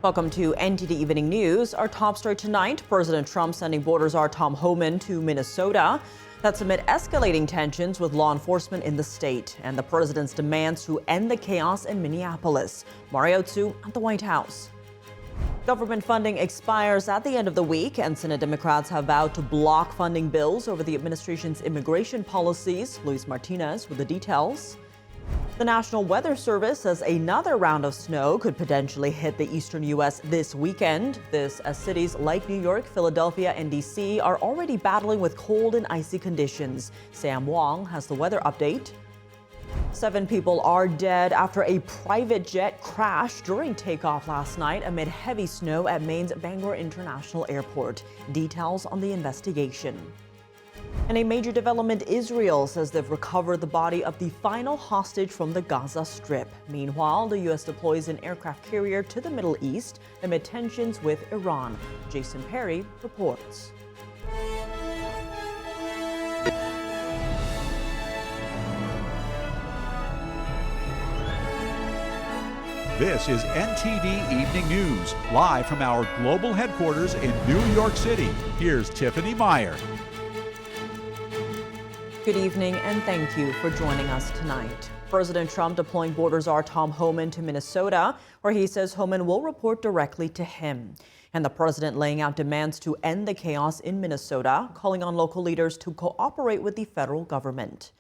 Welcome to NTD Evening News. Our top story tonight, President Trump sending border czar Tom Homan to Minnesota. That's amid escalating tensions with law enforcement in the state and the president's demands to end the chaos in Minneapolis. Mario Tsu at the White House. Government funding expires at the end of the week, and Senate Democrats have vowed to block funding bills over the administration's immigration policies. Luis Martinez with the details. The National Weather Service says another round of snow could potentially hit the eastern U.S. this weekend. This as cities like New York, Philadelphia, and D.C. are already battling with cold and icy conditions. Sam Wong has the weather update. 7 people are dead after a private jet crashed during takeoff last night amid heavy snow at Maine's Bangor International Airport. Details on the investigation. And a major development, Israel says they've recovered the body of the final hostage from the Gaza Strip. Meanwhile, the U.S. deploys an aircraft carrier to the Middle East amid tensions with Iran. Jason Perry reports. This is NTD Evening News, live from our global headquarters in New York City. Here's Tiffany Meyer. Good evening and thank you for joining us tonight. President Trump deploying border czar Tom Homan to Minnesota, where he says Homan will report directly to him. And the president laying out demands to end the chaos in Minnesota, calling on local leaders to cooperate with the federal government.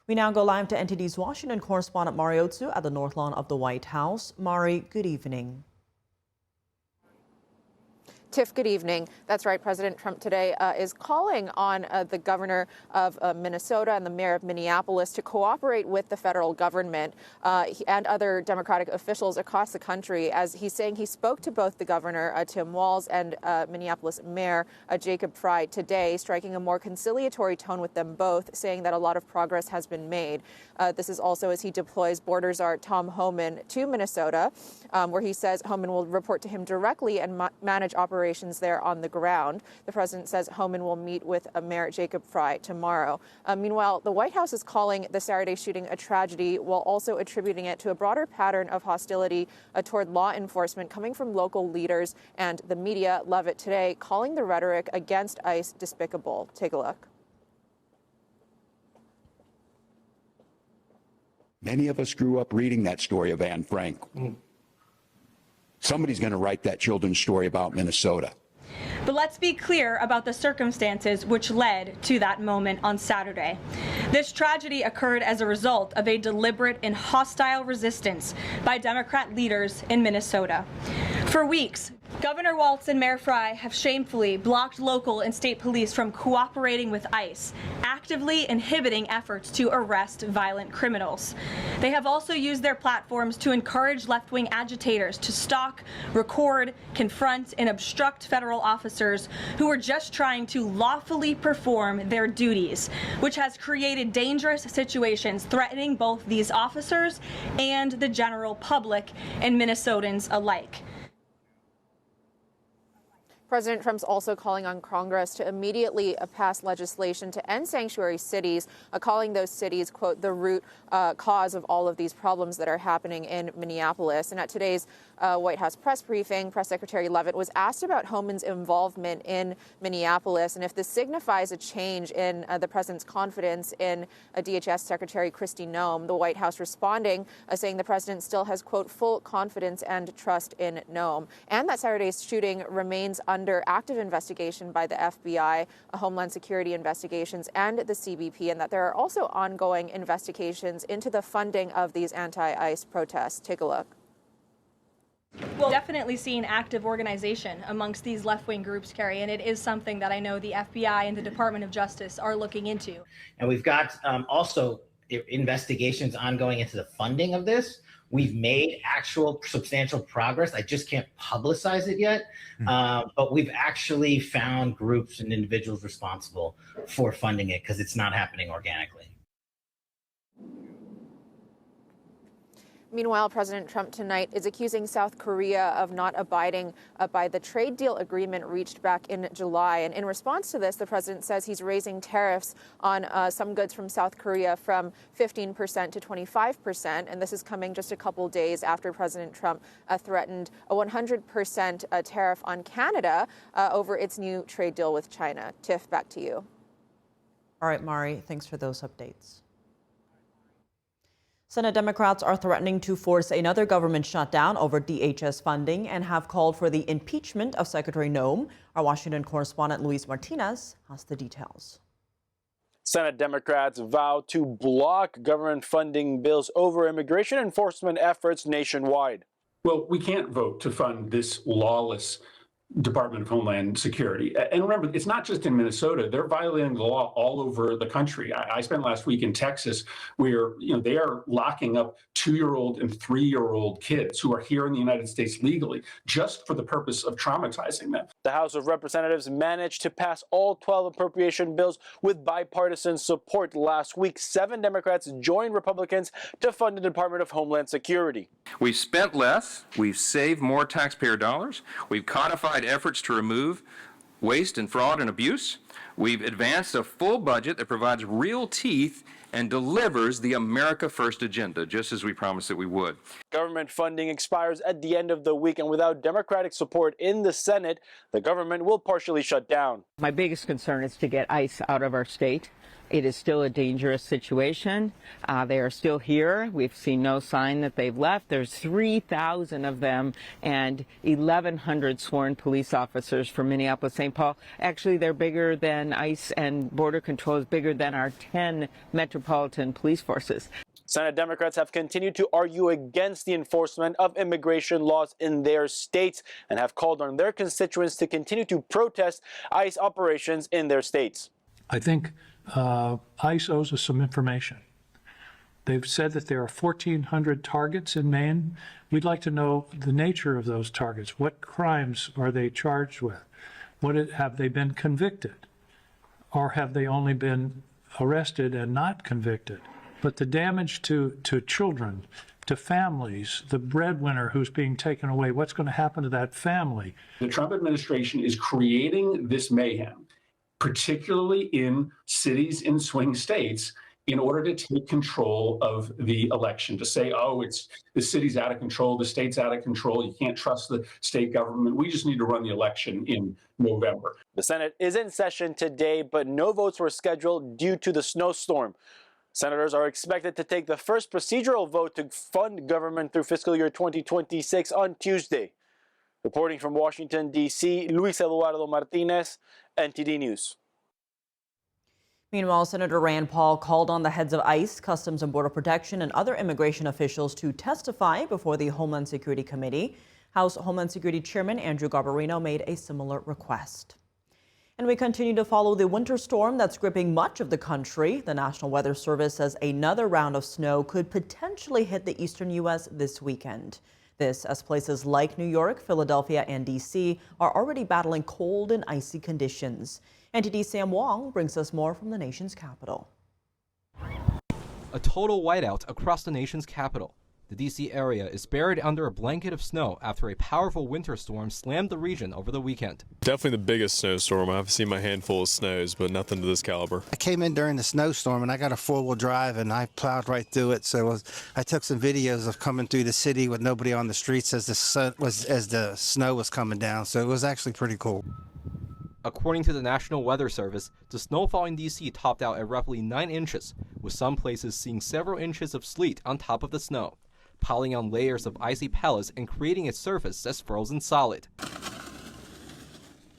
We now go live to NTD's Washington correspondent Mario Tsu at the North Lawn of the White House. Mari, good evening. Tiff, good evening. That's right. President Trump today is calling on the governor of Minnesota and the mayor of Minneapolis to cooperate with the federal government and other Democratic officials across the country, as he's saying he spoke to both the governor, Tim Walz, and Minneapolis mayor Jacob Frey today, striking a more conciliatory tone with them both, saying that a lot of progress has been made. This is also as he deploys border czar Tom Homan to Minnesota, where he says Homan will report to him directly and manage operations there on the ground. The president says Homan will meet with Mayor Jacob Frey tomorrow. Meanwhile, the White House is calling the Saturday shooting a tragedy while also attributing it to a broader pattern of hostility toward law enforcement coming from local leaders and the media. Levitt today calling the rhetoric against ICE despicable. Take a look. Many of us grew up reading that story of Anne Frank. Somebody's going to write that children's story about Minnesota. But let's be clear about the circumstances which led to that moment on Saturday. This tragedy occurred as a result of a deliberate and hostile resistance by Democrat leaders in Minnesota. For weeks, Governor Walz and Mayor Frey have shamefully blocked local and state police from cooperating with ICE, actively inhibiting efforts to arrest violent criminals. They have also used their platforms to encourage left-wing agitators to stalk, record, confront, and obstruct federal officers who are just trying to lawfully perform their duties, which has created dangerous situations threatening both these officers and the general public and Minnesotans alike. President Trump's also calling on Congress to immediately pass legislation to end sanctuary cities, calling those cities, quote, the root cause of all of these problems that are happening in Minneapolis. And at today's White House press briefing, Press Secretary Levitt was asked about Homan's involvement in Minneapolis and if this signifies a change in the president's confidence in DHS Secretary Kristi Noem. The White House responding, saying the president still has, quote, full confidence and trust in Noem, and that Saturday's shooting remains under active investigation by the FBI, Homeland Security investigations, and the CBP, and that there are also ongoing investigations into the funding of these anti-ICE protests. Take a look. We'll definitely see an active organization amongst these left-wing groups, Carrie, and it is something that I know the FBI and the Department of Justice are looking into. And we've got also investigations ongoing into the funding of this. We've made actual substantial progress. I just can't publicize it yet, but we've actually found groups and individuals responsible for funding it because it's not happening organically. Meanwhile, President Trump tonight is accusing South Korea of not abiding by the trade deal agreement reached back in July. And in response to this, the president says he's raising tariffs on some goods from South Korea from 15% to 25%. And this is coming just a couple days after President Trump threatened a 100% tariff on Canada over its new trade deal with China. Tiff, back to you. All right, Mari, thanks for those updates. Senate Democrats are threatening to force another government shutdown over DHS funding and have called for the impeachment of Secretary Noem. Our Washington correspondent Luis Martinez has the details. Senate Democrats vow to block government funding bills over immigration enforcement efforts nationwide. Well, we can't vote to fund this lawless Department of Homeland Security. And remember, it's not just in Minnesota. They're violating the law all over the country. I spent last week in Texas where, they are locking up 2-year-old and 3-year-old kids who are here in the United States legally just for the purpose of traumatizing them. The House of Representatives managed to pass all 12 appropriation bills with bipartisan support last week. 7 Democrats joined Republicans to fund the Department of Homeland Security. We've spent less, we've saved more taxpayer dollars, we've codified efforts to remove waste and fraud and abuse, we've advanced a full budget that provides real teeth and delivers the America First agenda, just as we promised that we would. Government funding expires at the end of the week, and without Democratic support in the Senate, the government will partially shut down. My biggest concern is to get ICE out of our state. It is still a dangerous situation. They are still here. We've seen no sign that they've left. There's 3,000 of them and 1,100 sworn police officers from Minneapolis, St. Paul. Actually, they're bigger than ICE, and Border Control is bigger than our 10 metropolitan police forces. Senate Democrats have continued to argue against the enforcement of immigration laws in their states and have called on their constituents to continue to protest ICE operations in their states. I think ICE owes us some information. They've said that there are 1,400 targets in Maine. We'd like to know the nature of those targets. What crimes are they charged with? Have they been convicted? Or have they only been arrested and not convicted? But the damage to children, to families, the breadwinner who's being taken away, what's going to happen to that family? The Trump administration is creating this mayhem, particularly in cities in swing states, in order to take control of the election, to say, oh, the city's out of control, the state's out of control, you can't trust the state government, we just need to run the election in November. The Senate is in session today, but no votes were scheduled due to the snowstorm. Senators are expected to take the first procedural vote to fund government through fiscal year 2026 on Tuesday. Reporting from Washington, D.C., Luis Eduardo Martinez, NTD News. Meanwhile, Senator Rand Paul called on the heads of ICE, Customs and Border Protection, and other immigration officials to testify before the Homeland Security Committee. House Homeland Security Chairman Andrew Garbarino made a similar request. And we continue to follow the winter storm that's gripping much of the country. The National Weather Service says another round of snow could potentially hit the eastern U.S. this weekend. This as places like New York, Philadelphia, and D.C. are already battling cold and icy conditions. NTD Sam Wong brings us more from the nation's capital. A total whiteout across the nation's capital. The D.C. area is buried under a blanket of snow after a powerful winter storm slammed the region over the weekend. Definitely the biggest snowstorm. I've seen my handful of snows, but nothing to this caliber. I came in during the snowstorm and I got a 4-wheel drive and I plowed right through it. So I took some videos of coming through the city with nobody on the streets as the snow was coming down. So it was actually pretty cool. According to the National Weather Service, the snowfall in D.C. topped out at roughly 9 inches, with some places seeing several inches of sleet on top of the snow, piling on layers of icy pellets and creating its surface as frozen solid.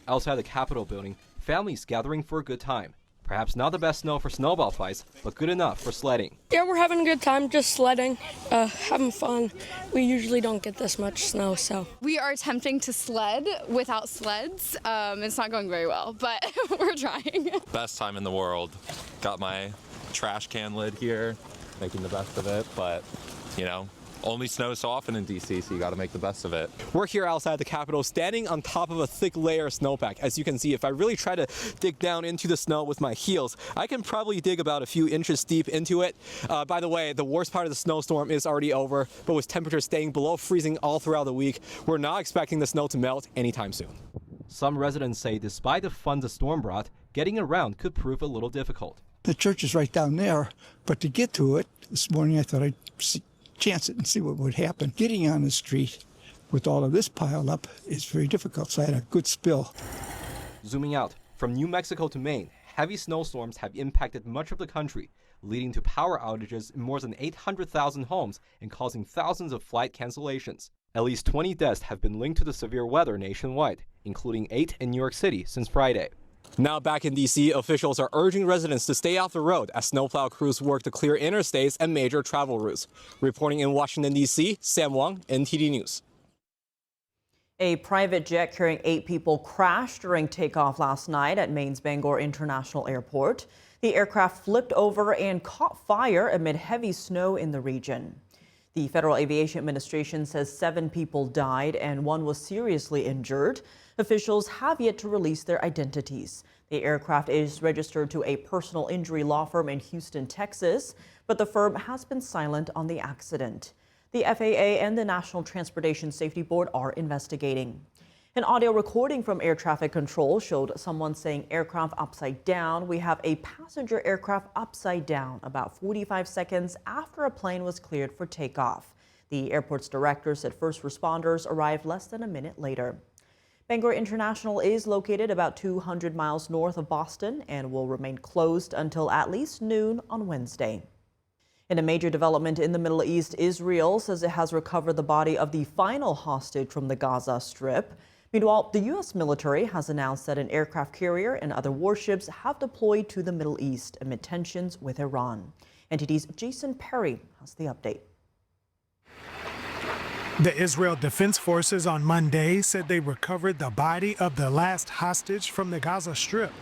Outside the Capitol building, families gathering for a good time. Perhaps not the best snow for snowball fights, but good enough for sledding. Yeah, we're having a good time just sledding, having fun. We usually don't get this much snow, so. We are attempting to sled without sleds. It's not going very well, but we're trying. Best time in the world. Got my trash can lid here, making the best of it, but, only snows so often in D.C., so you got to make the best of it. We're here outside the Capitol, standing on top of a thick layer of snowpack. As you can see, if I really try to dig down into the snow with my heels, I can probably dig about a few inches deep into it. By the way, the worst part of the snowstorm is already over, but with temperatures staying below freezing all throughout the week, we're not expecting the snow to melt anytime soon. Some residents say despite the fun the storm brought, getting around could prove a little difficult. The church is right down there, but to get to it, this morning I thought I'd chance it and see what would happen. Getting on the street with all of this piled up is very difficult, so I had a good spill. Zooming out, from New Mexico to Maine, heavy snowstorms have impacted much of the country, leading to power outages in more than 800,000 homes and causing thousands of flight cancellations. At least 20 deaths have been linked to the severe weather nationwide, including 8 in New York City since Friday. Now back in D.C., officials are urging residents to stay off the road as snowplow crews work to clear interstates and major travel routes. Reporting in Washington, D.C., Sam Wong, NTD News. A private jet carrying 8 people crashed during takeoff last night at Maine's Bangor International Airport. The aircraft flipped over and caught fire amid heavy snow in the region. The Federal Aviation Administration says 7 people died and 1 was seriously injured. Officials have yet to release their identities. The aircraft is registered to a personal injury law firm in Houston, Texas, but the firm has been silent on the accident. The FAA and the National Transportation Safety Board are investigating. An audio recording from air traffic control showed someone saying aircraft upside down. We have a passenger aircraft upside down about 45 seconds after a plane was cleared for takeoff. The airport's director said first responders arrived less than a minute later. Bangor International is located about 200 miles north of Boston and will remain closed until at least noon on Wednesday. In a major development in the Middle East, Israel says it has recovered the body of the final hostage from the Gaza Strip. Meanwhile, the U.S. military has announced that an aircraft carrier and other warships have deployed to the Middle East amid tensions with Iran. NTD's Jason Perry has the update. The Israel Defense Forces on Monday said they recovered the body of the last hostage from the Gaza Strip.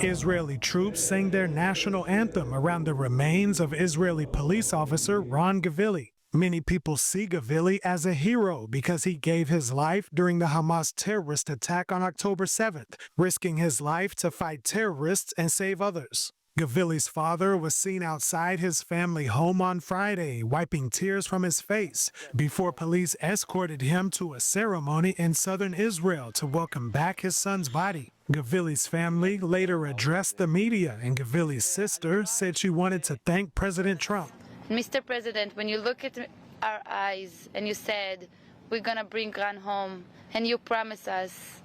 Israeli troops sang their national anthem around the remains of Israeli police officer Ron Gavili. Many people see Gavili as a hero because he gave his life during the Hamas terrorist attack on October 7th, risking his life to fight terrorists and save others. Gavili's father was seen outside his family home on Friday, wiping tears from his face, before police escorted him to a ceremony in southern Israel to welcome back his son's body. Gavili's family later addressed the media, and Gavili's sister said she wanted to thank President Trump. Mr. President, when you look at our eyes and you said, we're going to bring Ron home, and you promised us,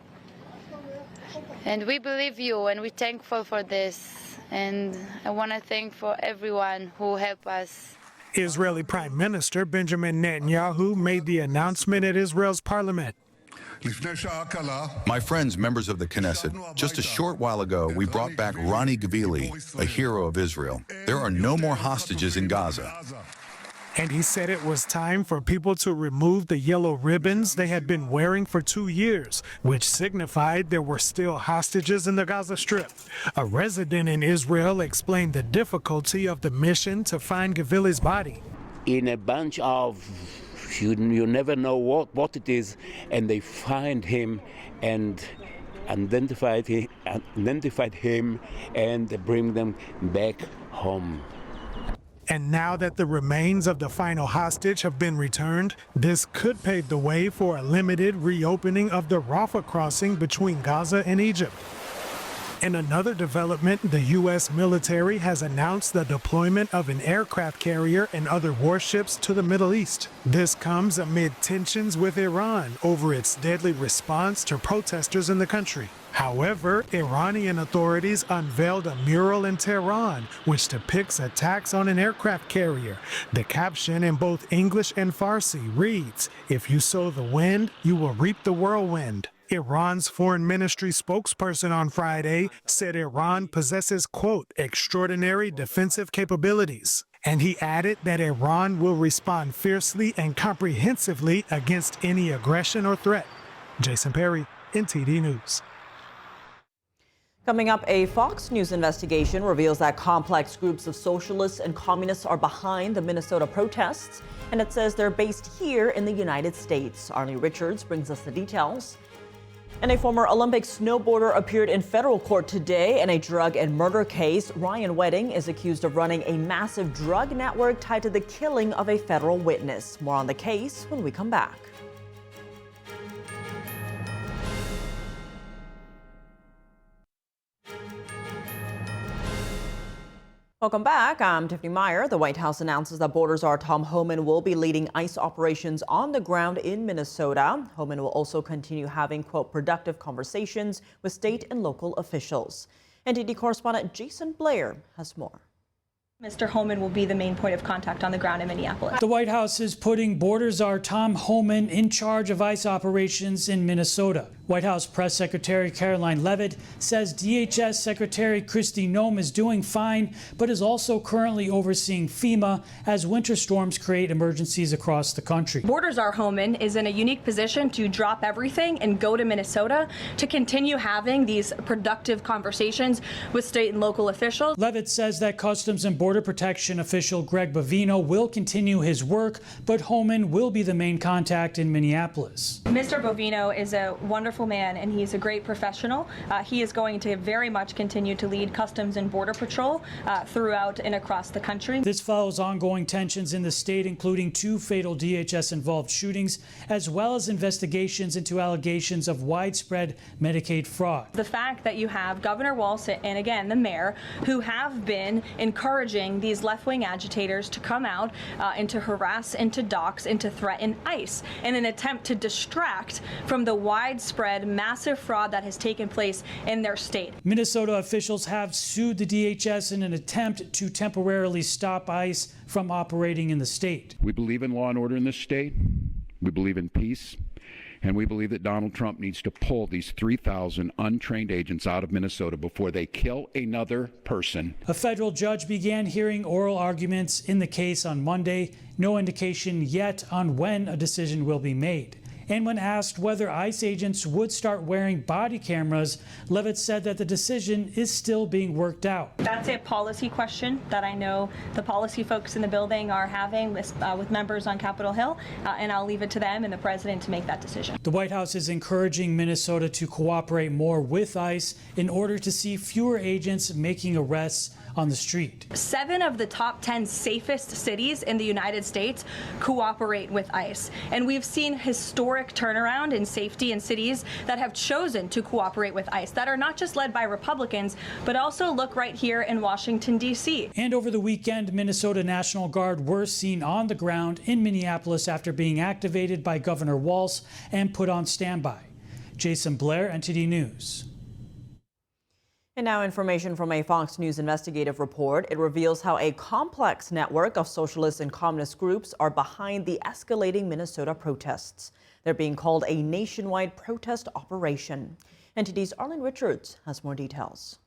and we believe you, and we're thankful for this. And I want to thank for everyone who helped us. Israeli Prime Minister Benjamin Netanyahu made the announcement at Israel's parliament. My friends, members of the Knesset, just a short while ago, we brought back Ronnie Gavili, a hero of Israel. There are no more hostages in Gaza. And he said it was time for people to remove the yellow ribbons they had been wearing for 2 years, which signified there were still hostages in the Gaza Strip. A resident in Israel explained the difficulty of the mission to find Gavili's body. In a bunch of, you never know what it is, and they find him and identified him and bring them back home. And now that the remains of the final hostage have been returned, this could pave the way for a limited reopening of the Rafah crossing between Gaza and Egypt. In another development, the U.S. military has announced the deployment of an aircraft carrier and other warships to the Middle East. This comes amid tensions with Iran over its deadly response to protesters in the country. However, Iranian authorities unveiled a mural in Tehran which depicts attacks on an aircraft carrier. The caption in both English and Farsi reads, "If you sow the wind, you will reap the whirlwind." Iran's foreign ministry spokesperson on Friday said Iran possesses, quote, extraordinary defensive capabilities. And he added that Iran will respond fiercely and comprehensively against any aggression or threat. Jason Perry, NTD News. Coming up, a Fox News investigation reveals that complex groups of socialists and communists are behind the Minnesota protests, and it says they're based here in the United States. Arlene Richards brings us the details. And a former Olympic snowboarder appeared in federal court today in a drug and murder case. Ryan Wedding is accused of running a massive drug network tied to the killing of a federal witness. More on the case when we come back. Welcome back. I'm Tiffany Meyer. The White House announces that border czar Tom Homan will be leading ICE operations on the ground in Minnesota. Homan will also continue having, quote, productive conversations with state and local officials. NTD correspondent Jason Blair has more. Mr. Homan will be the main point of contact on the ground in Minneapolis. The White House is putting border czar Tom Homan in charge of ICE operations in Minnesota. White House Press Secretary Karoline Leavitt says DHS Secretary Kristi Noem is doing fine, but is also currently overseeing FEMA as winter storms create emergencies across the country. Border czar Homan is in a unique position to drop everything and go to Minnesota to continue having these productive conversations with state and local officials. Leavitt says that Customs and Border Protection official Greg Bovino will continue his work, but Homan will be the main contact in Minneapolis. Mr. Bovino is a wonderful man, and he's a great professional. He is going to very much continue to lead Customs and Border Patrol throughout and across the country. This follows ongoing tensions in the state, including 2 fatal DHS-involved shootings, as well as investigations into allegations of widespread Medicaid fraud. The fact that you have Governor Walz and, again, the mayor, who have been encouraging these left-wing agitators to come out and to harass and to dox and to threaten ICE in an attempt to distract from the widespread massive fraud that has taken place in their state. Minnesota officials have sued the DHS in an attempt to temporarily stop ICE from operating in the state. We believe in law and order in this state. We believe in peace. And we believe that Donald Trump needs to pull these 3,000 untrained agents out of Minnesota before they kill another person. A federal judge began hearing oral arguments in the case on Monday. No indication yet on when a decision will be made. And when asked whether ICE agents would start wearing body cameras, Leavitt said that the decision is still being worked out. That's a policy question that I know the policy folks in the building are having with members on Capitol Hill, and I'll leave it to them and the president to make that decision. The White House is encouraging Minnesota to cooperate more with ICE in order to see fewer agents making arrests on the street. 7 of the top 10 safest cities in the United States cooperate with ICE. And we've seen historic turnaround in safety in cities that have chosen to cooperate with ICE, that are not just led by Republicans, but also look right here in Washington, D.C. And over the weekend, Minnesota National Guard were seen on the ground in Minneapolis after being activated by Governor Walz and put on standby. Jason Blair, NTD News. And now information from a Fox News investigative report. It reveals how a complex network of socialist and communist groups are behind the escalating Minnesota protests. They're being called a nationwide protest operation. NTD's Arlene Richards has more details.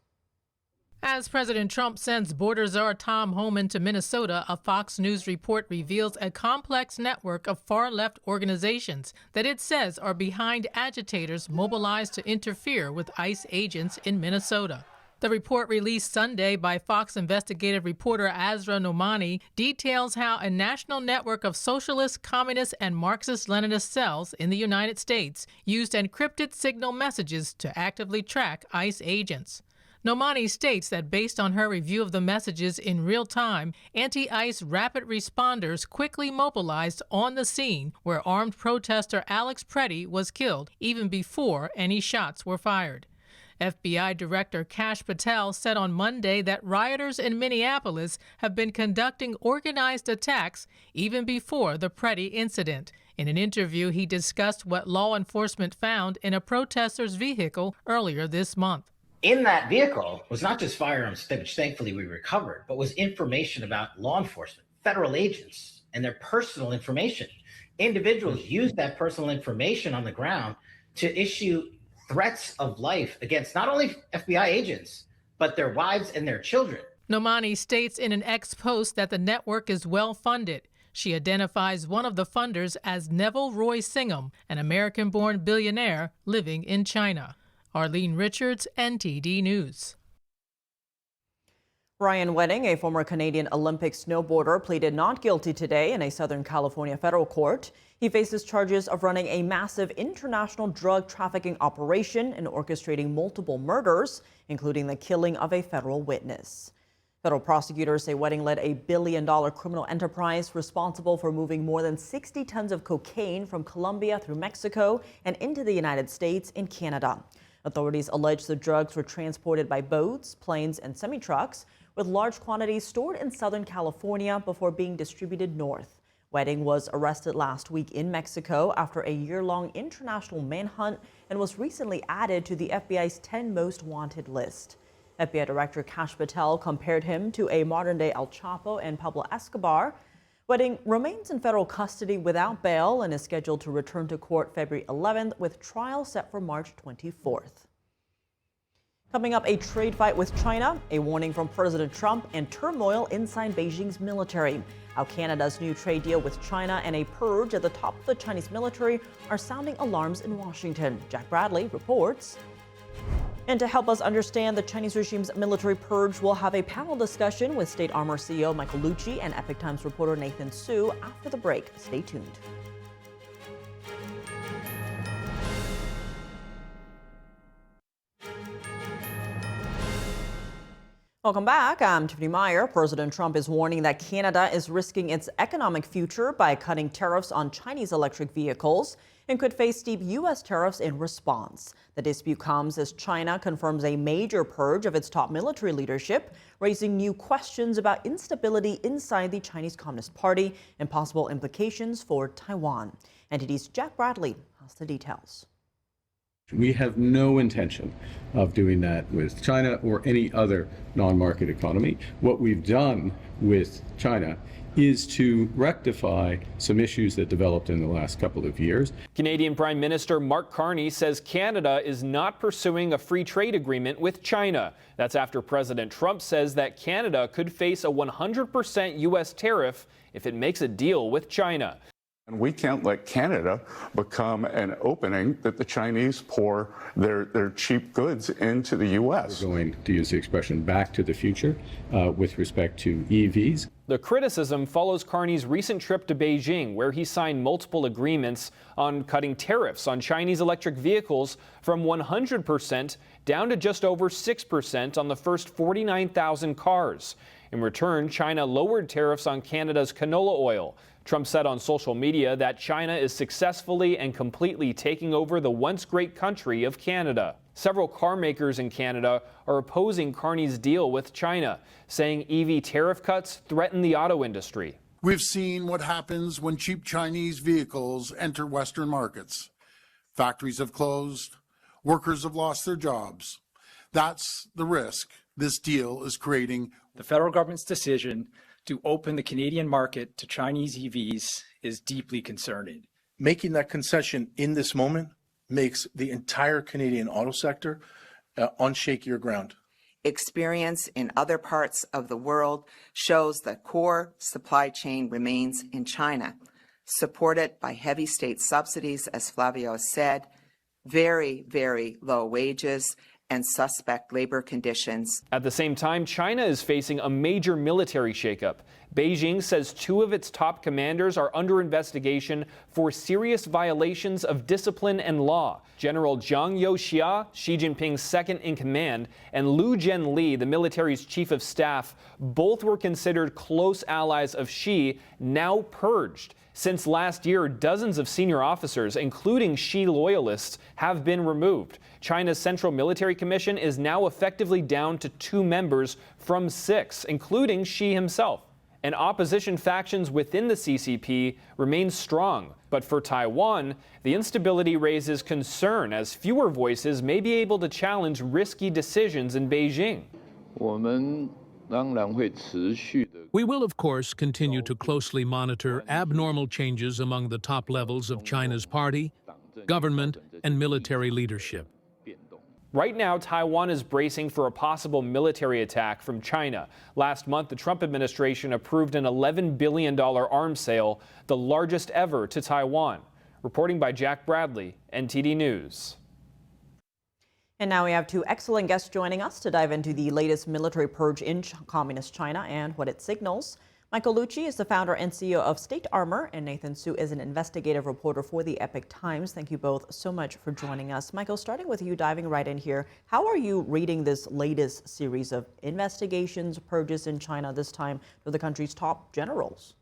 As President Trump sends border czar Tom Homan to Minnesota, a Fox News report reveals a complex network of far-left organizations that it says are behind agitators mobilized to interfere with ICE agents in Minnesota. The report released Sunday by Fox investigative reporter Azra Nomani details how a national network of socialist, communist, and Marxist-Leninist cells in the United States used encrypted signal messages to actively track ICE agents. Nomani states that based on her review of the messages in real time, anti-ICE rapid responders quickly mobilized on the scene where armed protester Alex Preddy was killed even before any shots were fired. FBI Director Kash Patel said on Monday that rioters in Minneapolis have been conducting organized attacks even before the Preddy incident. In an interview, he discussed what law enforcement found in a protester's vehicle earlier this month. In that vehicle was not just firearms, which thankfully we recovered, but was information about law enforcement, federal agents, and their personal information. Individuals used that personal information on the ground to issue threats of life against not only FBI agents, but their wives and their children. Nomani states in an X post that the network is well funded. She identifies one of the funders as Neville Roy Singham, an American-born billionaire living in China. Arlene Richards, NTD News. Ryan Wedding, a former Canadian Olympic snowboarder, pleaded not guilty today in a Southern California federal court. He faces charges of running a massive international drug trafficking operation and orchestrating multiple murders, including the killing of a federal witness. Federal prosecutors say Wedding led a billion-dollar criminal enterprise responsible for moving more than 60 tons of cocaine from Colombia through Mexico and into the United States and Canada. Authorities allege the drugs were transported by boats, planes, and semi-trucks, with large quantities stored in Southern California before being distributed north. Wedding was arrested last week in Mexico after a year-long international manhunt and was recently added to the FBI's 10 most wanted list. FBI Director Kash Patel compared him to a modern-day El Chapo and Pablo Escobar. Wedding remains in federal custody without bail and is scheduled to return to court February 11th, with trial set for March 24th. Coming up, a trade fight with China, a warning from President Trump, and turmoil inside Beijing's military. How Canada's new trade deal with China and a purge at the top of the Chinese military are sounding alarms in Washington. Jack Bradley reports. And to help us understand the Chinese regime's military purge, we'll have a panel discussion with State Armor CEO Michael Lucci and Epic Times reporter Nathan Su after the break. Stay tuned. Welcome back. I'm Tiffany Meyer. President Trump is warning that Canada is risking its economic future by cutting tariffs on Chinese electric vehicles and could face steep U.S. tariffs in response. The dispute comes as China confirms a major purge of its top military leadership, raising new questions about instability inside the Chinese Communist Party and possible implications for Taiwan. NTD's Jack Bradley has the details. We have no intention of doing that with China or any other non-market economy. What we've done with China is to rectify some issues that developed in the last couple of years. Canadian Prime Minister Mark Carney says Canada is not pursuing a free trade agreement with China. That's after President Trump says that Canada could face a 100% U.S. tariff if it makes a deal with China. And we can't let Canada become an opening that the Chinese pour their cheap goods into the U.S. We're going to use the expression back to the future with respect to EVs. The criticism follows Carney's recent trip to Beijing, where he signed multiple agreements on cutting tariffs on Chinese electric vehicles from 100% down to just over 6% on the first 49,000 cars. In return, China lowered tariffs on Canada's canola oil. Trump said on social media that China is successfully and completely taking over the once great country of Canada. Several car makers in Canada are opposing Carney's deal with China, saying EV tariff cuts threaten the auto industry. We've seen what happens when cheap Chinese vehicles enter Western markets. Factories have closed, workers have lost their jobs. That's the risk this deal is creating. The federal government's decision to open the Canadian market to Chinese EVs is deeply concerning. Making that concession in this moment makes the entire Canadian auto sector on shakier ground. Experience in other parts of the world shows that core supply chain remains in China, supported by heavy state subsidies, as Flavio said, very, very low wages, and suspect labor conditions. At the same time, China is facing a major military shakeup. Beijing says 2 of its top commanders are under investigation for serious violations of discipline and law. General Zhang Youxia, Xi Jinping's second in command, and Lu Jianli, the military's chief of staff, both were considered close allies of Xi, now purged. Since last year, dozens of senior officers, including Xi loyalists, have been removed. China's Central Military Commission is now effectively down to 2 members from 6, including Xi himself. And opposition factions within the CCP remain strong. But for Taiwan, the instability raises concern as fewer voices may be able to challenge risky decisions in Beijing. We will, of course, continue to closely monitor abnormal changes among the top levels of China's party, government, and military leadership. Right now, Taiwan is bracing for a possible military attack from China. Last month, the Trump administration approved an $11 billion arms sale, the largest ever to Taiwan. Reporting by Jack Bradley, NTD News. And now we have two excellent guests joining us to dive into the latest military purge in communist China and what it signals. Michael Lucci is the founder and CEO of State Armor, and Nathan Su is an investigative reporter for the Epoch Times. Thank you both so much for joining us. Michael, starting with you, diving right in here, how are you reading this latest series of investigations, purges in China, this time to the country's top generals?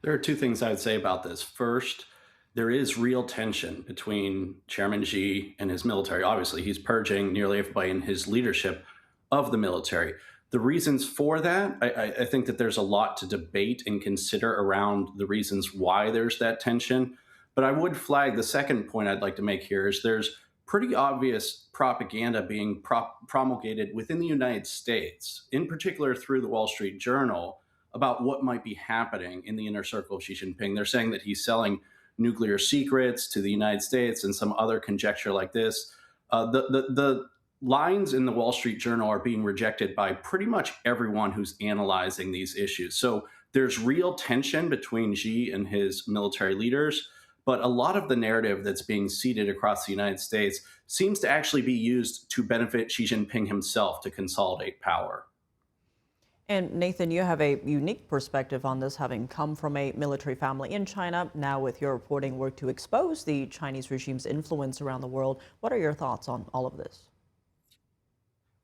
There are two things I would say about this. First, there is real tension between Chairman Xi and his military. Obviously, he's purging nearly everybody in his leadership of the military. The reasons for that, I think that there's a lot to debate and consider around the reasons why there's that tension. But I would flag the second point I'd like to make here is there's pretty obvious propaganda being promulgated within the United States, in particular through the Wall Street Journal, about what might be happening in the inner circle of Xi Jinping. They're saying that he's selling nuclear secrets to the United States and some other conjecture like this. The lines in the Wall Street Journal are being rejected by pretty much everyone who's analyzing these issues. So there's real tension between Xi and his military leaders, but a lot of the narrative that's being seeded across the United States seems to actually be used to benefit Xi Jinping himself to consolidate power. And Nathan, you have a unique perspective on this, having come from a military family in China. Now with your reporting work to expose the Chinese regime's influence around the world, what are your thoughts on all of this?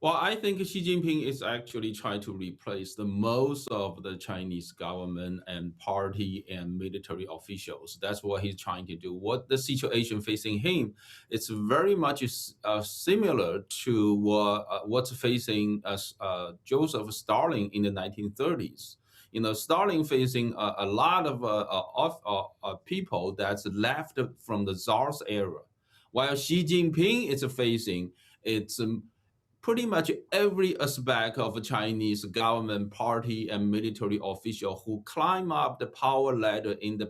Well, I think Xi Jinping is actually trying to replace the most of the Chinese government and party and military officials. That's what he's trying to do. What the situation facing him, it's very much similar to what's facing Joseph Stalin in the 1930s. You know, Stalin facing a lot of people that's left from the Tsar's era, while Xi Jinping is facing pretty much every aspect of a Chinese government, party, and military official who climb up the power ladder in the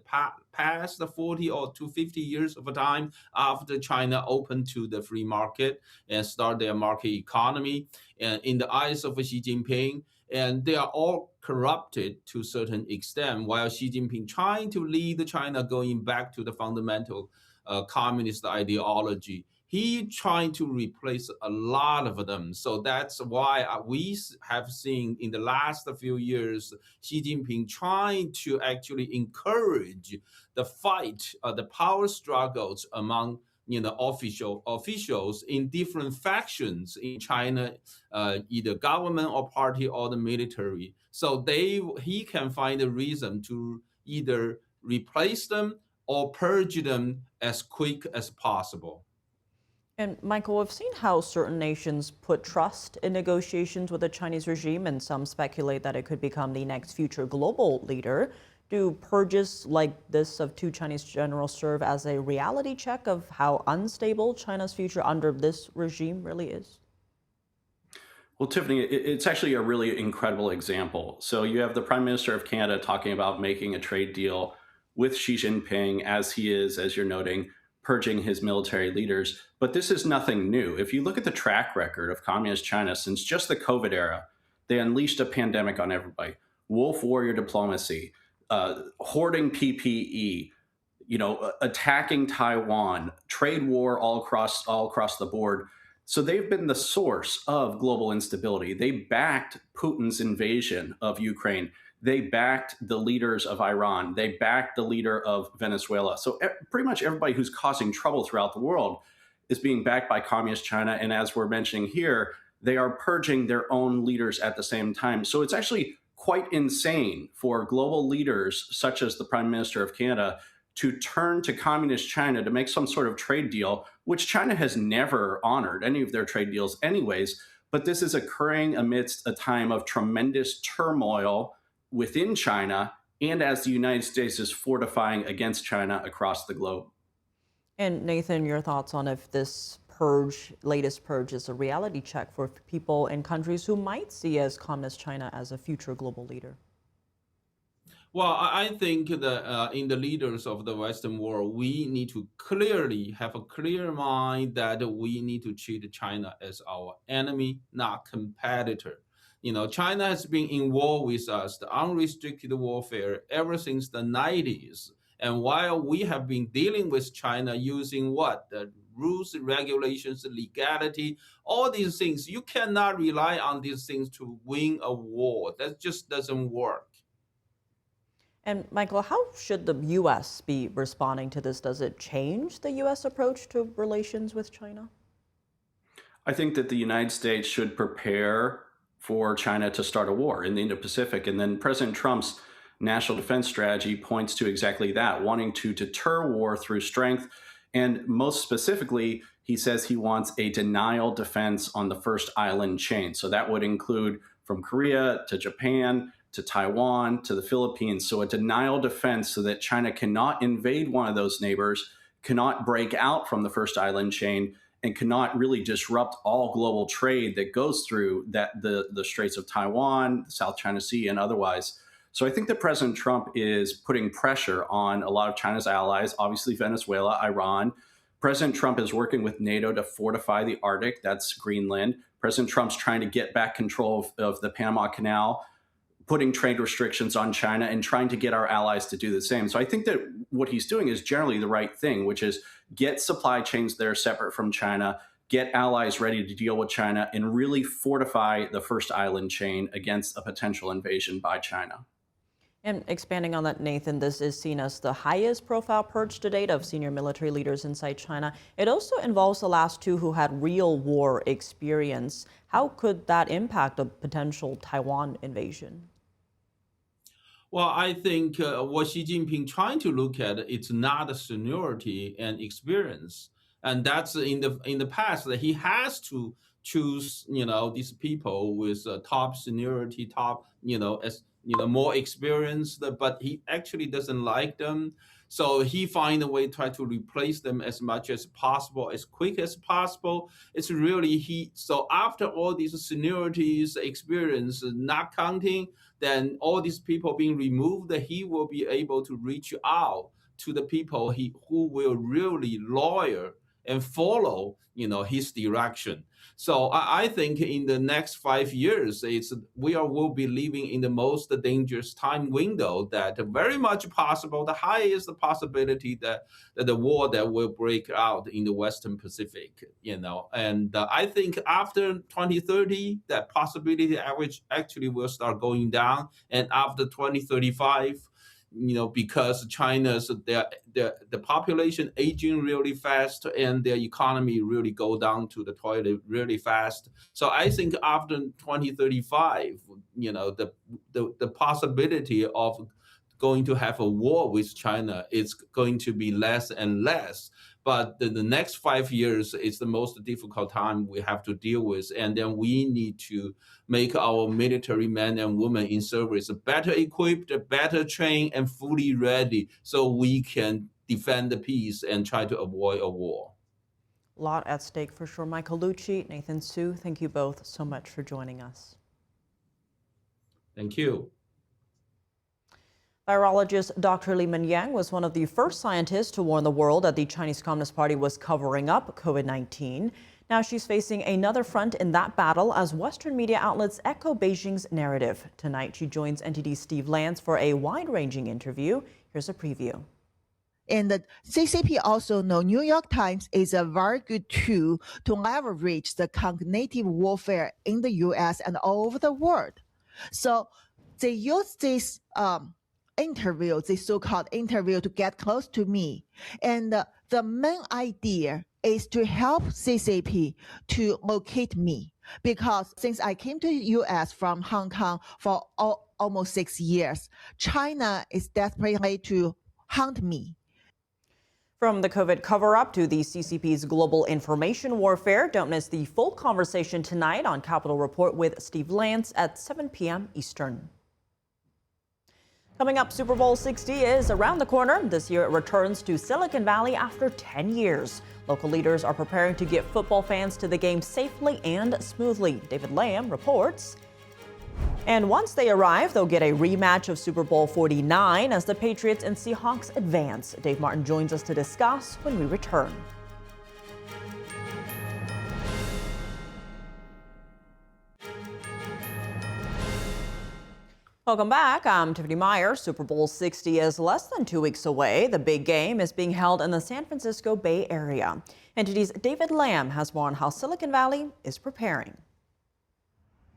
past 40 or to 50 years of time after China opened to the free market and start their market economy. And in the eyes of Xi Jinping, and they are all corrupted to a certain extent, while Xi Jinping trying to lead China going back to the fundamental communist ideology. He trying to replace a lot of them. So that's why we have seen in the last few years, Xi Jinping trying to actually encourage the fight, the power struggles among officials in different factions in China, either government or party or the military. So he can find a reason to either replace them or purge them as quick as possible. And Michael, we've seen how certain nations put trust in negotiations with the Chinese regime, and some speculate that it could become the next future global leader. Do purges like this of two Chinese generals serve as a reality check of how unstable China's future under this regime really is? Well, Tiffany, it's actually a really incredible example. So you have the Prime Minister of Canada talking about making a trade deal with Xi Jinping, as he is, as you're noting, purging his military leaders. But this is nothing new. If you look at the track record of communist China since just the COVID era, they unleashed a pandemic on everybody. Wolf warrior diplomacy, hoarding PPE, attacking Taiwan, trade war all across the board. So they've been the source of global instability. They backed Putin's invasion of Ukraine. They backed the leaders of Iran. They backed the leader of Venezuela. So pretty much everybody who's causing trouble throughout the world is being backed by communist China. And as we're mentioning here, they are purging their own leaders at the same time. So it's actually quite insane for global leaders, such as the Prime Minister of Canada, to turn to communist China to make some sort of trade deal, which China has never honored any of their trade deals anyways. But this is occurring amidst a time of tremendous turmoil within China, and as the United States is fortifying against China across the globe. And Nathan, your thoughts on if this latest purge is a reality check for people in countries who might see as communist China as a future global leader? Well, I think that in the leaders of the Western world, we need to clearly have a clear mind that we need to treat China as our enemy, not competitor. China has been involved with us, the unrestricted warfare, ever since the 90s. And while we have been dealing with China using the rules, regulations, legality, all these things. You cannot rely on these things to win a war. That just doesn't work. And Michael, how should the U.S. be responding to this? Does it change the U.S. approach to relations with China? I think that the United States should prepare for China to start a war in the Indo-Pacific. And then President Trump's national defense strategy points to exactly that, wanting to deter war through strength. And most specifically, he says he wants a denial defense on the first island chain. So that would include from Korea to Japan to Taiwan to the Philippines. So a denial defense so that China cannot invade one of those neighbors, cannot break out from the first island chain, and cannot really disrupt all global trade that goes through the Straits of Taiwan, the South China Sea, and otherwise. So I think that President Trump is putting pressure on a lot of China's allies, obviously Venezuela, Iran. President Trump is working with NATO to fortify the Arctic, that's Greenland. President Trump's trying to get back control of the Panama Canal, putting trade restrictions on China and trying to get our allies to do the same. So I think that what he's doing is generally the right thing, which is get supply chains that are separate from China, get allies ready to deal with China, and really fortify the first island chain against a potential invasion by China. And expanding on that, Nathan, this is seen as the highest profile purge to date of senior military leaders inside China. It also involves the last two who had real war experience. How could that impact a potential Taiwan invasion? Well, I think what Xi Jinping trying to look at, it's not seniority and experience. And that's in the past that he has to choose, these people with top seniority, top, more experienced, but he actually doesn't like them. So he find a way to try to replace them as much as possible, as quick as possible. It's really so after all these seniorities, experience not counting, then all these people being removed, he will be able to reach out to the people who will really loyal and follow, his direction. So I think in the next 5 years, will be living in the most dangerous time window that very much possible, the highest possibility that the war that will break out in the Western Pacific, And I think after 2030, that possibility average actually will start going down. And after 2035, because China's the population aging really fast and their economy really go down to the toilet really fast. So I think after 2035, the possibility of going to have a war with China is going to be less and less. But the next 5 years is the most difficult time we have to deal with. And then we need to make our military men and women in service better equipped, better trained, and fully ready so we can defend the peace and try to avoid a war. A lot at stake for sure. Michael Lucci, Nathan Su, thank you both so much for joining us. Thank you. Virologist Dr. Li Menyang was one of the first scientists to warn the world that the Chinese Communist Party was covering up COVID-19. Now she's facing another front in that battle as Western media outlets echo Beijing's narrative. Tonight, she joins NTD's Steve Lance for a wide-ranging interview. Here's a preview. And the CCP also know New York Times is a very good tool to leverage the cognitive warfare in the U.S. and all over the world. So they use this interview, the so-called interview, to get close to me. And the main idea is to help CCP to locate me. Because since I came to the U.S. from Hong Kong for almost 6 years, China is desperately to hunt me. From the COVID cover-up to the CCP's global information warfare, don't miss the full conversation tonight on Capitol Report with Steve Lance at 7 p.m. Eastern. Coming up, Super Bowl 60 is around the corner. This year it returns to Silicon Valley after 10 years. Local leaders are preparing to get football fans to the game safely and smoothly. David Lamb reports. And once they arrive, they'll get a rematch of Super Bowl 49 as the Patriots and Seahawks advance. Dave Martin joins us to discuss when we return. Welcome back. I'm Tiffany Meyer. Super Bowl 60 is less than 2 weeks away. The big game is being held in the San Francisco Bay Area. NTD's David Lamb has more on how Silicon Valley is preparing.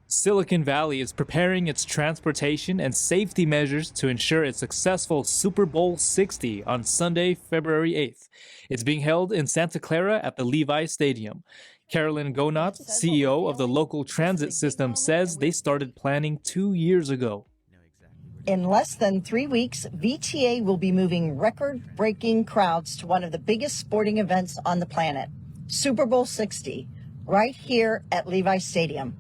Silicon Valley is preparing its transportation and safety measures to ensure a successful Super Bowl 60 on Sunday, February 8th. It's being held in Santa Clara at the Levi Stadium. Carolyn Gonat, CEO of the local transit system, says they started planning 2 years ago. In less than 3 weeks, VTA will be moving record-breaking crowds to one of the biggest sporting events on the planet, Super Bowl 60, right here at Levi Stadium.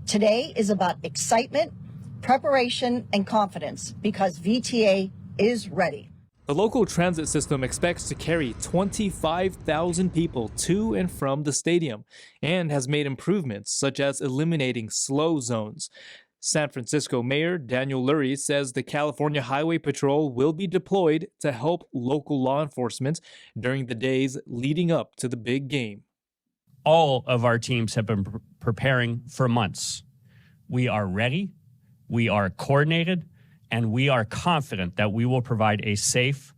Today is about excitement, preparation, and confidence because VTA is ready. The local transit system expects to carry 25,000 people to and from the stadium and has made improvements such as eliminating slow zones. San Francisco Mayor Daniel Lurie says the California Highway Patrol will be deployed to help local law enforcement during the days leading up to the big game. All of our teams have been preparing for months. We are ready, we are coordinated, and we are confident that we will provide a safe,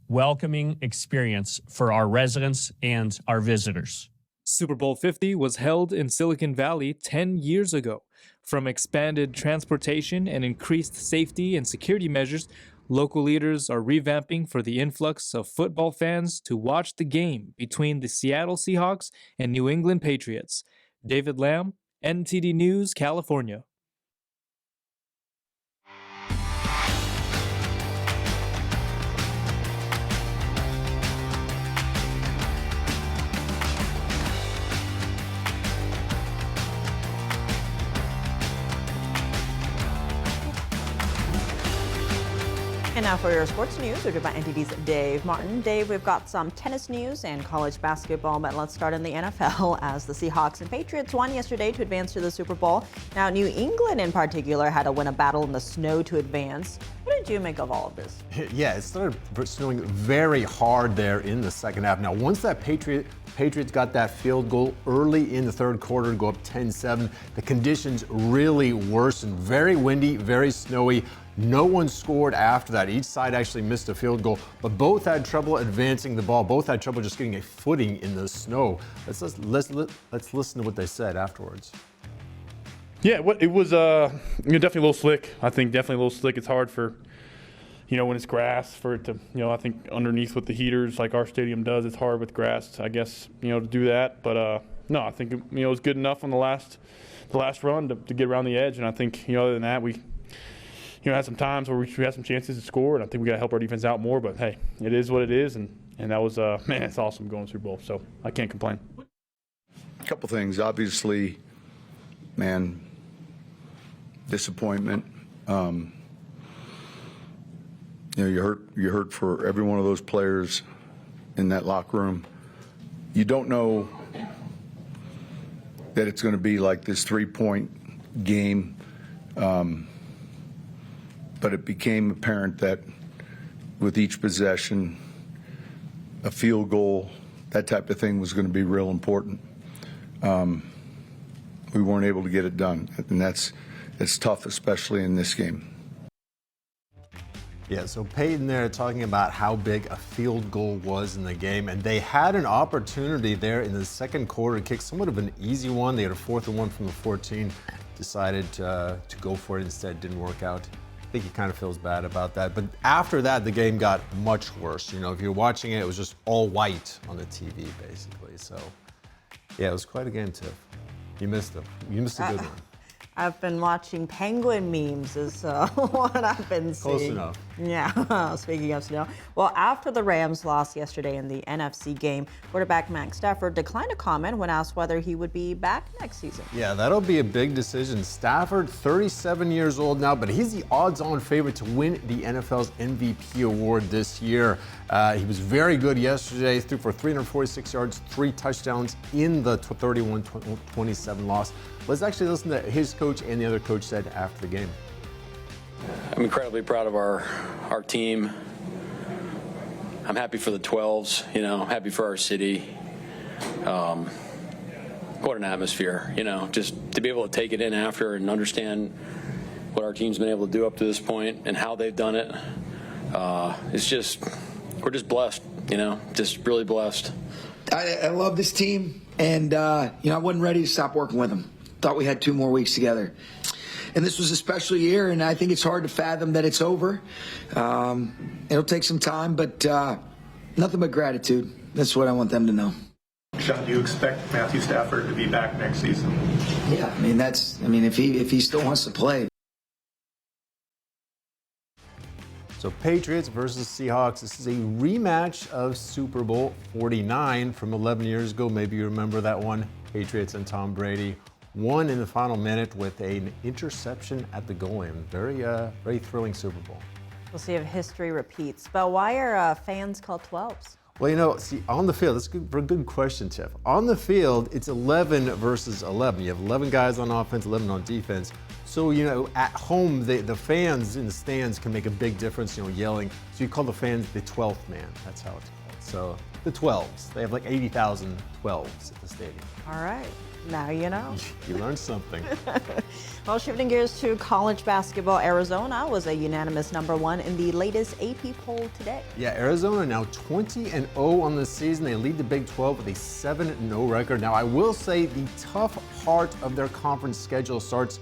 welcoming experience for our residents and our visitors. Super Bowl 50 was held in Silicon Valley 10 years ago. From expanded transportation and increased safety and security measures, local leaders are revamping for the influx of football fans to watch the game between the Seattle Seahawks and New England Patriots. David Lamb, NTD News, California. And now for your sports news, we're joined by NTD's Dave Martin. Dave, we've got some tennis news and college basketball, but let's start in the NFL as the Seahawks and Patriots won yesterday to advance to the Super Bowl. Now, New England in particular had to win a battle in the snow to advance. What did you make of all of this? Yeah, it started snowing very hard there in the second half. Now, once that Patriots got that field goal early in the third quarter to go up 10-7, the conditions really worsened. Very windy, very snowy. No one scored after that. Each side actually missed a field goal, but both had trouble advancing the ball. Both had trouble just getting a footing in the snow. Let's listen to what they said afterwards. Yeah, it was definitely a little slick. I think definitely a little slick. It's hard for, when it's grass for it to, I think underneath with the heaters like our stadium does, it's hard with grass, I guess, to do that. But no, I think it was good enough on the last run to get around the edge. And I think other than that, we had some times where we had some chances to score, and I think we got to help our defense out more. But hey, it is what it is, and that was man, it's awesome going to Super Bowl. So I can't complain. A couple things, obviously, man. Disappointment. You hurt for every one of those players in that locker room. You don't know that it's going to be like this 3-point game. But it became apparent that with each possession, a field goal, that type of thing was going to be real important. We weren't able to get it done, and it's tough, especially in this game. Yeah, so Peyton there talking about how big a field goal was in the game, and they had an opportunity there in the second quarter to kick somewhat of an easy one. They had a 4th and 1 from the 14, decided to go for it instead, didn't work out. I think he kind of feels bad about that. But after that, the game got much worse. If you're watching it, it was just all white on the TV, basically. So, yeah, it was quite a game, Tiff. You missed them. You missed a good one. I've been watching penguin memes is what I've been seeing. Close enough. Yeah, speaking of snow. Well, after the Rams lost yesterday in the NFC game, quarterback Matt Stafford declined to comment when asked whether he would be back next season. Yeah, that'll be a big decision. Stafford, 37 years old now, but he's the odds-on favorite to win the NFL's MVP award this year. He was very good yesterday, threw for 346 yards, 3 touchdowns in the 31-27 loss. Let's actually listen to his coach and the other coach said after the game. I'm incredibly proud of our team. I'm happy for the 12s, happy for our city. What an atmosphere, just to be able to take it in after and understand, what our team's been able to do up to this point and how they've done it. It's just, we're just blessed, just really blessed. I love this team, and I wasn't ready to stop working with them. Thought we had 2 more weeks together. And this was a special year, and I think it's hard to fathom that it's over. It'll take some time, but nothing but gratitude. That's what I want them to know. Sean, do you expect Matthew Stafford to be back next season? Yeah, if he still wants to play. So Patriots versus Seahawks. This is a rematch of Super Bowl 49 from 11 years ago. Maybe you remember that one. Patriots and Tom Brady won in the final minute with an interception at the goal line. Very thrilling Super Bowl. We'll see if history repeats. But why are fans called 12s? Well, see, on the field, that's a good question, Tiff. On the field, it's 11 versus 11. You have 11 guys on offense, 11 on defense. So, at home, the fans in the stands can make a big difference, yelling. So you call the fans the 12th man. That's how it's called. So the 12s. They have like 80,000 12s at the stadium. All right. Now you know. You learned something. Well, shifting gears to college basketball, Arizona was a unanimous #1 in the latest AP poll today. Yeah, Arizona now 20-0 on the season. They lead the Big 12 with a 7-0 record. Now, I will say the tough part of their conference schedule starts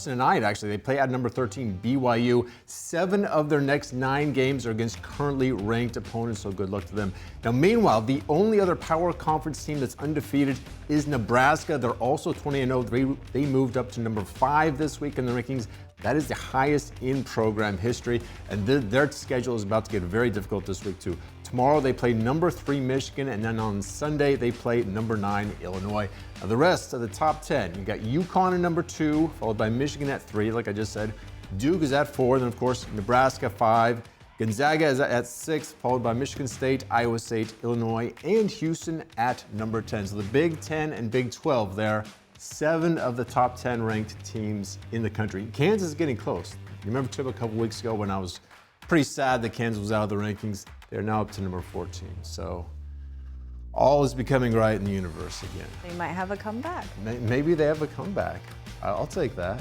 tonight, actually. They play at number 13, BYU. 7 of their next 9 games are against currently ranked opponents, so good luck to them. Now, meanwhile, the only other power conference team that's undefeated is Nebraska. They're also 20-0. They moved up to number 5 this week in the rankings. That is the highest in program history, and their schedule is about to get very difficult this week, too. Tomorrow they play number 3 Michigan, and then on Sunday they play number 9 Illinois. Now the rest of the top 10, you got UConn at number 2, followed by Michigan at 3, like I just said. Duke is at 4, then of course Nebraska 5. Gonzaga is at 6, followed by Michigan State, Iowa State, Illinois, and Houston at number 10. So the Big 10 and Big 12 there, 7 of the top 10 ranked teams in the country. Kansas is getting close. You remember, Tip, a couple weeks ago when I was pretty sad that Kansas was out of the rankings. They're now up to number 14. So all is becoming right in the universe again. They might have a comeback. Maybe they have a comeback. I'll take that.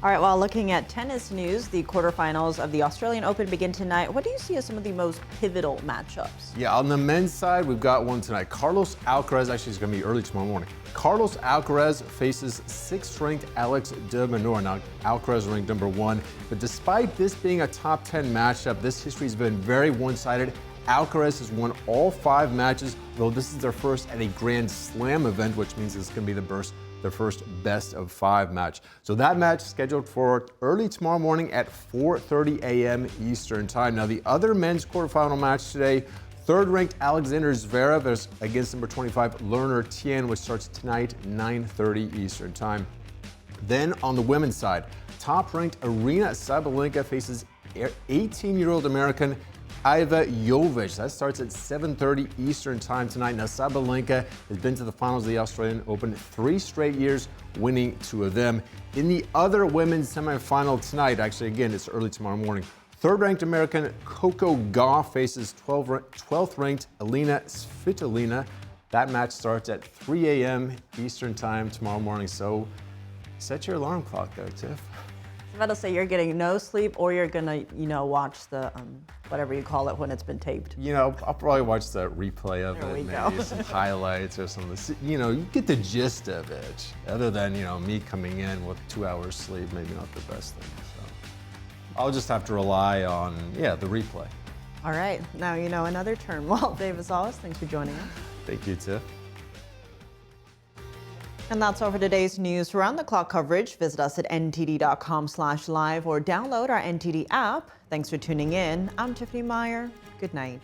All right, well, looking at tennis news, the quarterfinals of the Australian Open begin tonight. What do you see as some of the most pivotal matchups? Yeah, on the men's side, we've got one tonight. Carlos Alcaraz, actually, it's going to be early tomorrow morning. Carlos Alcaraz faces 6th-ranked Alex de Minaur. Now, Alcaraz ranked number 1. But despite this being a top 10 matchup, this history has been very one-sided. Alcaraz has won all 5 matches, though this is their first at a Grand Slam event, which means it's going to be their first best of 5 match. So that match is scheduled for early tomorrow morning at 4:30 a.m. Eastern Time. Now, the other men's quarterfinal match today, 3rd-ranked Alexander Zverev is against number 25 Lerner Tien, which starts tonight, 9:30 Eastern Time. Then on the women's side, top-ranked Arina Sabalenka faces 18-year-old American Iva Jovic. That starts at 7:30 Eastern Time tonight. Now, Sabalenka has been to the finals of the Australian Open 3 straight years, winning 2 of them. In the other women's semifinal tonight, actually, again, it's early tomorrow morning, 3rd-ranked American Coco Gauff faces 12th-ranked Elina Svitolina. That match starts at 3 a.m. Eastern Time tomorrow morning. So set your alarm clock there, Tiff. I'm about to say you're getting no sleep, or you're gonna, watch the whatever you call it when it's been taped. I'll probably watch the replay of There it, we maybe go. some highlights or some of the, you get the gist of it. Other than, me coming in with 2 hours sleep, maybe not the best thing. So I'll just have to rely on, the replay. All right, now you know another term. Well, Dave, as always, thanks for joining us. Thank you, Tiff. And that's all for today's news. For round-the-clock coverage, visit us at ntd.com/live or download our NTD app. Thanks for tuning in. I'm Tiffany Meyer. Good night.